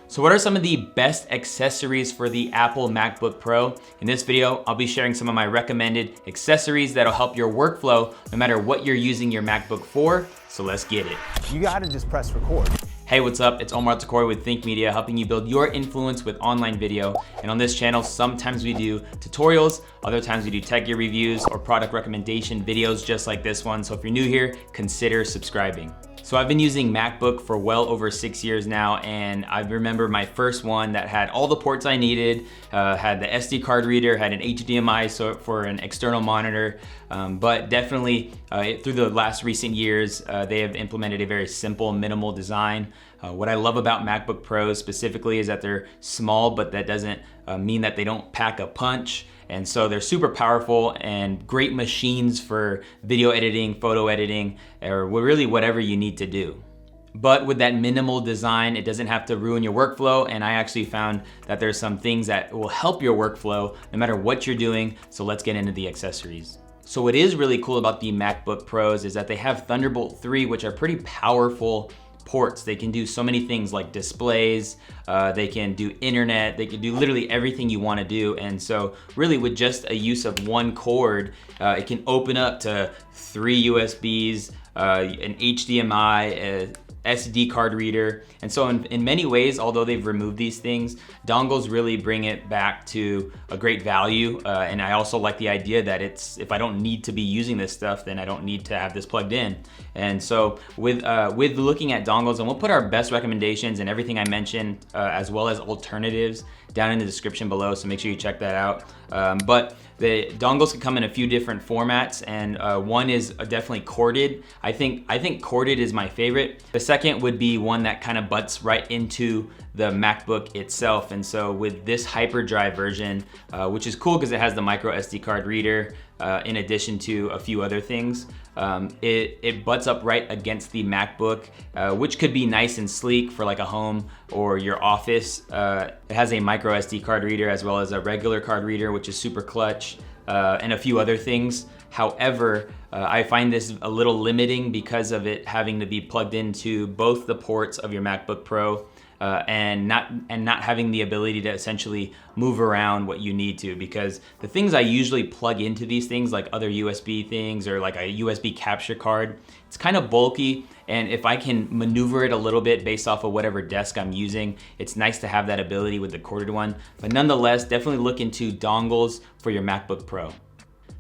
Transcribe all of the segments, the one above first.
So what are some of the best accessories for the Apple MacBook Pro? In this video, I'll be sharing some of my recommended accessories that'll help your workflow no matter what you're using your MacBook for. So let's get it. You gotta just press record. Hey, what's up? It's Omar Eltakrori with Think Media, helping you build your influence with online video. And on this channel, sometimes we do tutorials, other times we do tech gear reviews or product recommendation videos just like this one. So if you're new here, consider subscribing. So I've been using MacBook for well over 6 years now, and I remember my first one that had all the ports I needed, had the SD card reader, had an HDMI for an external monitor, but definitely through the last recent years, they have implemented a very simple, minimal design. What I love about MacBook Pros specifically is that they're small, but that doesn't mean that they don't pack a punch. And so they're super powerful and great machines for video editing, photo editing, or really whatever you need to do. But with that minimal design, it doesn't have to ruin your workflow. And I actually found that there's some things that will help your workflow no matter what you're doing. So let's get into the accessories. So what is really cool about the MacBook Pros is that they have Thunderbolt 3, which are pretty powerful ports. They can do so many things like displays, they can do internet, they can do literally everything you want to do. And so really with just a use of one cord, it can open up to 3 USBs, an HDMI, SD card reader. And so in many ways, although they've removed these things, dongles really bring it back to a great value. And I also like the idea that if I don't need to be using this stuff, then I don't need to have this plugged in. And so with looking at dongles, and we'll put our best recommendations and everything I mentioned, as well as alternatives down in the description below, so make sure you check that out. But the dongles can come in a few different formats, and one is definitely corded. I think corded is my favorite. The second would be one that kind of butts right into the MacBook itself. And so with this hyperdrive version, which is cool because it has the micro SD card reader, in addition to a few other things, it butts up right against the MacBook, which could be nice and sleek for like a home or your office. It has a micro SD card reader as well as a regular card reader, which is super clutch, and a few other things. However, I find this a little limiting because of it having to be plugged into both the ports of your MacBook Pro, and not having the ability to essentially move around what you need to, because the things I usually plug into these things, like other USB things or like a USB capture card, it's kind of bulky, and if I can maneuver it a little bit based off of whatever desk I'm using, it's nice to have that ability with the corded one. But nonetheless, definitely look into dongles for your MacBook Pro.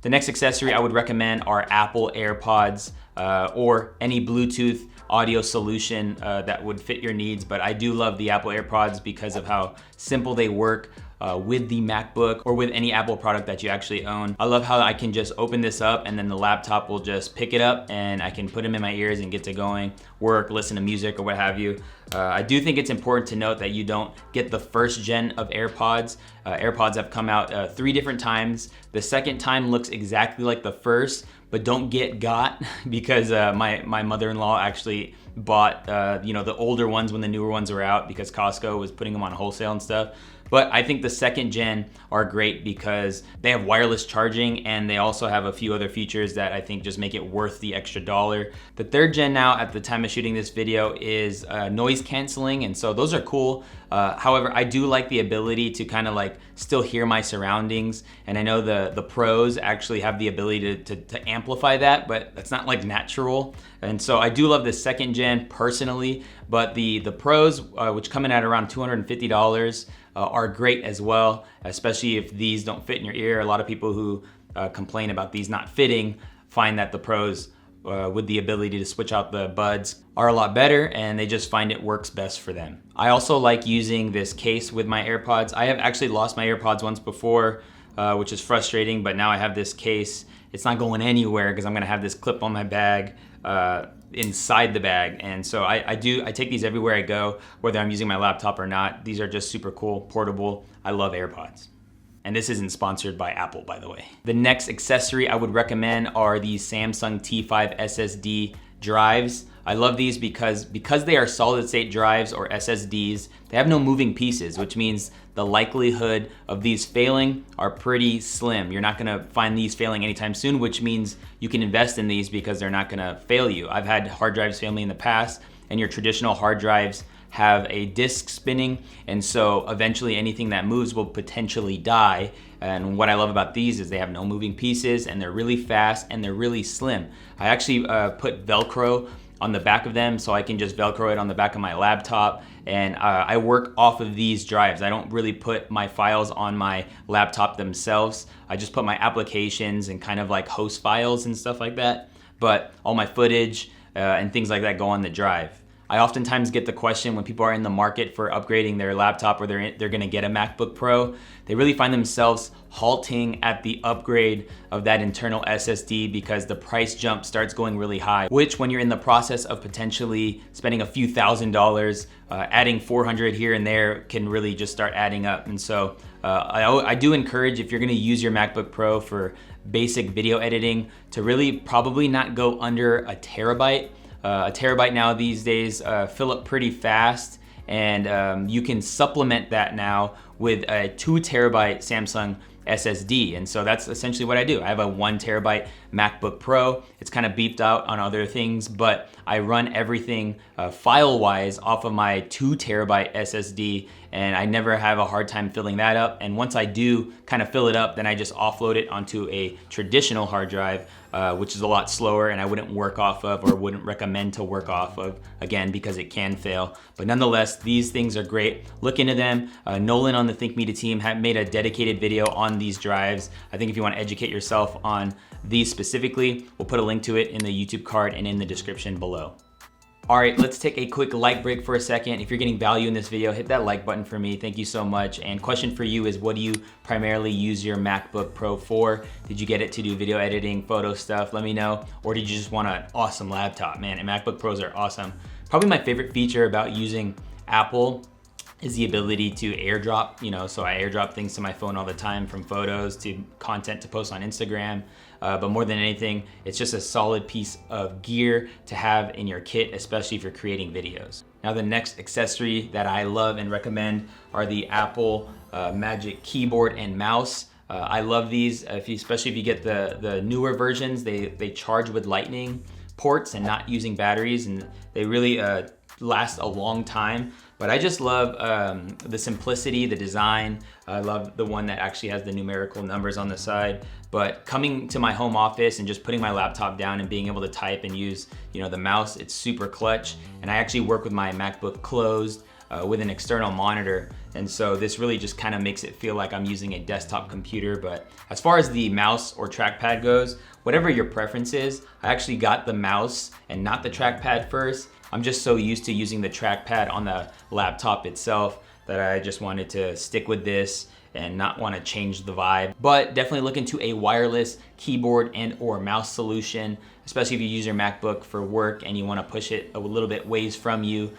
The next accessory I would recommend are Apple Airpods, or any Bluetooth audio solution that would fit your needs. But I do love the Apple Airpods because of how simple they work with the MacBook or with any Apple product that you actually own. I love how I can just open this up and then the laptop will just pick it up and I can put them in my ears and get to going, work, listen to music or what have you. I do think it's important to note that you don't get the first gen of AirPods. AirPods have come out 3 different times. The second time looks exactly like the first, but don't get got because my mother-in-law actually bought the older ones when the newer ones were out because Costco was putting them on wholesale and stuff. But I think the second gen are great because they have wireless charging and they also have a few other features that I think just make it worth the extra $1. The third gen now, at the time of shooting this video, is noise canceling, and so those are cool. However, I do like the ability to kind of like still hear my surroundings, and I know the Pros actually have the ability to amplify that, but that's not like natural. And so I do love the second gen personally, but the Pros, which come in at around $250, are great as well, especially if these don't fit in your ear. A lot of people who complain about these not fitting find that the Pros, with the ability to switch out the buds, are a lot better, and they just find it works best for them. I also like using this case with my AirPods. I have actually lost my AirPods once before, which is frustrating, but now I have this case. It's not going anywhere because I'm gonna have this clip on my bag, inside the bag. And so I take these everywhere I go, whether I'm using my laptop or not. These are just super cool, portable. I love AirPods. And this isn't sponsored by Apple, by the way. The next accessory I would recommend are these Samsung T5 SSD drives. I love these because they are solid state drives or SSDs, they have no moving pieces, which means the likelihood of these failing are pretty slim. You're not gonna find these failing anytime soon, which means you can invest in these because they're not gonna fail you. I've had hard drives fail me in the past, and your traditional hard drives have a disc spinning, and so eventually anything that moves will potentially die. And what I love about these is they have no moving pieces, and they're really fast, and they're really slim. I actually put Velcro on the back of them, so I can just Velcro it on the back of my laptop, and I work off of these drives. I don't really put my files on my laptop themselves. I just put my applications and kind of like host files and stuff like that, but all my footage and things like that go on the drive. I oftentimes get the question when people are in the market for upgrading their laptop, or they're gonna get a MacBook Pro, they really find themselves halting at the upgrade of that internal SSD because the price jump starts going really high, which when you're in the process of potentially spending a few $1,000s, adding 400 here and there can really just start adding up. And so I do encourage, if you're gonna use your MacBook Pro for basic video editing, to really probably not go under a terabyte. A terabyte now these days fill up pretty fast, and you can supplement that now with a 2 terabyte Samsung SSD. And so that's essentially what I do. I have a 1 terabyte MacBook Pro. It's kind of beefed out on other things, but I run everything file-wise off of my 2 terabyte SSD, and I never have a hard time filling that up. And once I do kind of fill it up, then I just offload it onto a traditional hard drive, which is a lot slower, and I wouldn't work off of, or wouldn't recommend to work off of, again, because it can fail. But nonetheless, these things are great. Look into them. Nolan on the Think Media team made a dedicated video on these drives. I think if you want to educate yourself on these specifically, we'll put a link to it in the YouTube card and in the description below. All right, let's take a quick light break for a second. If you're getting value in this video, hit that like button for me. Thank you so much. And question for you is, what do you primarily use your MacBook Pro for? Did you get it to do video editing, photo stuff? Let me know. Or did you just want an awesome laptop? Man, and MacBook Pros are awesome. Probably my favorite feature about using Apple is the ability to airdrop, so I airdrop things to my phone all the time, from photos to content to post on Instagram. But more than anything, it's just a solid piece of gear to have in your kit, especially if you're creating videos. Now, the next accessory that I love and recommend are the Apple Magic Keyboard and Mouse. I love these, especially if you get the newer versions. They charge with Lightning ports and not using batteries, and they really last a long time. But I just love the simplicity, the design. I love the one that actually has the numerical numbers on the side. But coming to my home office and just putting my laptop down and being able to type and use the mouse, it's super clutch. And I actually work with my MacBook closed with an external monitor. And so this really just kind of makes it feel like I'm using a desktop computer. But as far as the mouse or trackpad goes, whatever your preference is, I actually got the mouse and not the trackpad first. I'm just so used to using the trackpad on the laptop itself that I just wanted to stick with this and not want to change the vibe. But definitely look into a wireless keyboard and or mouse solution, especially if you use your MacBook for work and you want to push it a little bit ways from you.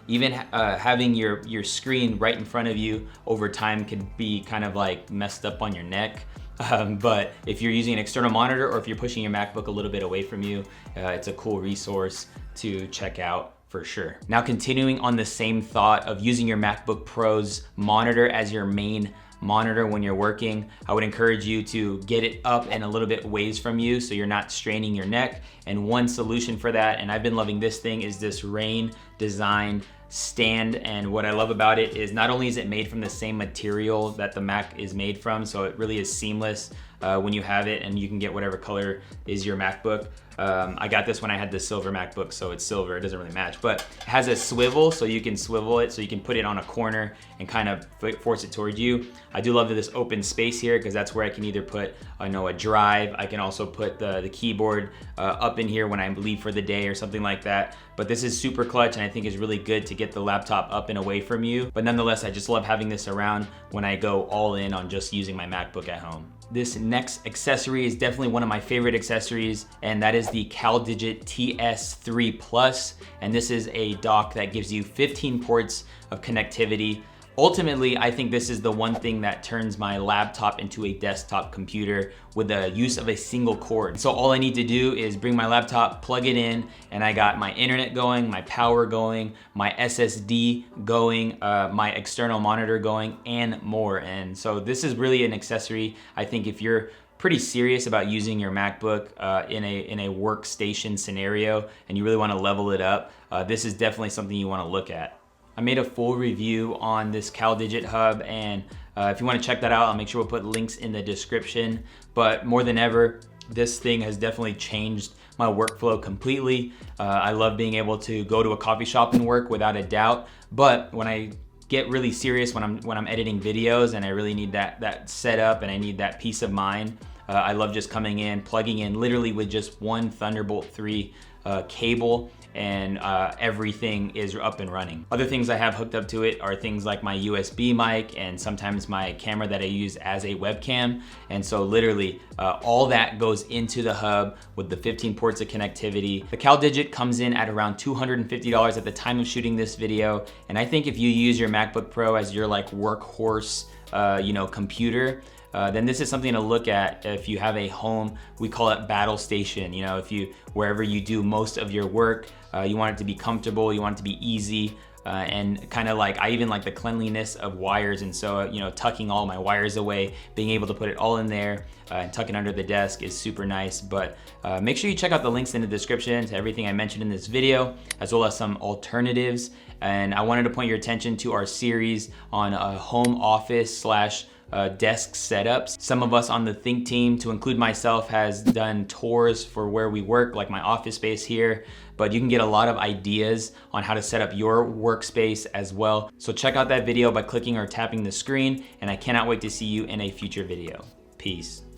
Even having your screen right in front of you over time could be kind of like messed up on your neck. But if you're using an external monitor, or if you're pushing your MacBook a little bit away from you, it's a cool resource to check out for sure. Now, continuing on the same thought of using your MacBook Pro's monitor as your main monitor when you're working, I would encourage you to get it up and a little bit ways from you so you're not straining your neck. And one solution for that, and I've been loving this thing, is this Rain Design stand. And what I love about it is not only is it made from the same material that the Mac is made from, so it really is seamless when you have it, and you can get whatever color is your MacBook. I got this when I had the silver MacBook, so it's silver, it doesn't really match, but it has a swivel, so you can swivel it, so you can put it on a corner and kind of force it towards you. I do love this open space here, because that's where I can either put a drive. I can also put the keyboard up in here when I leave for the day or something like that. But this is super clutch, and I think is really good to get the laptop up and away from you. But nonetheless, I just love having this around when I go all in on just using my MacBook at home. This next accessory is definitely one of my favorite accessories, and that is the Caldigit TS3 Plus. And this is a dock that gives you 15 ports of connectivity. Ultimately, I think this is the one thing that turns my laptop into a desktop computer with the use of a single cord. So all I need to do is bring my laptop, plug it in, and I got my internet going, my power going, my SSD going, my external monitor going, and more. And so this is really an accessory, I think, if you're pretty serious about using your MacBook in a workstation scenario and you really want to level it up, this is definitely something you want to look at. I made a full review on this Caldigit hub, and if you want to check that out, I'll make sure we'll put links in the description. But more than ever, this thing has definitely changed my workflow completely. I love being able to go to a coffee shop and work without a doubt. But when I get really serious, when I'm editing videos and I really need that setup and I need that peace of mind, I love just coming in, plugging in literally with just one Thunderbolt 3 cable, and everything is up and running. Other things I have hooked up to it are things like my USB mic and sometimes my camera that I use as a webcam. And so literally all that goes into the hub with the 15 ports of connectivity. The Caldigit comes in at around $250 at the time of shooting this video. And I think if you use your MacBook Pro as your like workhorse computer, then this is something to look at if you have a home, we call it battle station. Wherever you do most of your work, you want it to be comfortable, you want it to be easy, and kind of like, I even like the cleanliness of wires. And so, tucking all my wires away, being able to put it all in there and tuck it under the desk is super nice. But make sure you check out the links in the description to everything I mentioned in this video, as well as some alternatives. And I wanted to point your attention to our series on home office / desk setups. Some of us on the Think team, to include myself, has done tours for where we work, like my office space here, but you can get a lot of ideas on how to set up your workspace as well. So check out that video by clicking or tapping the screen, and I cannot wait to see you in a future video. Peace.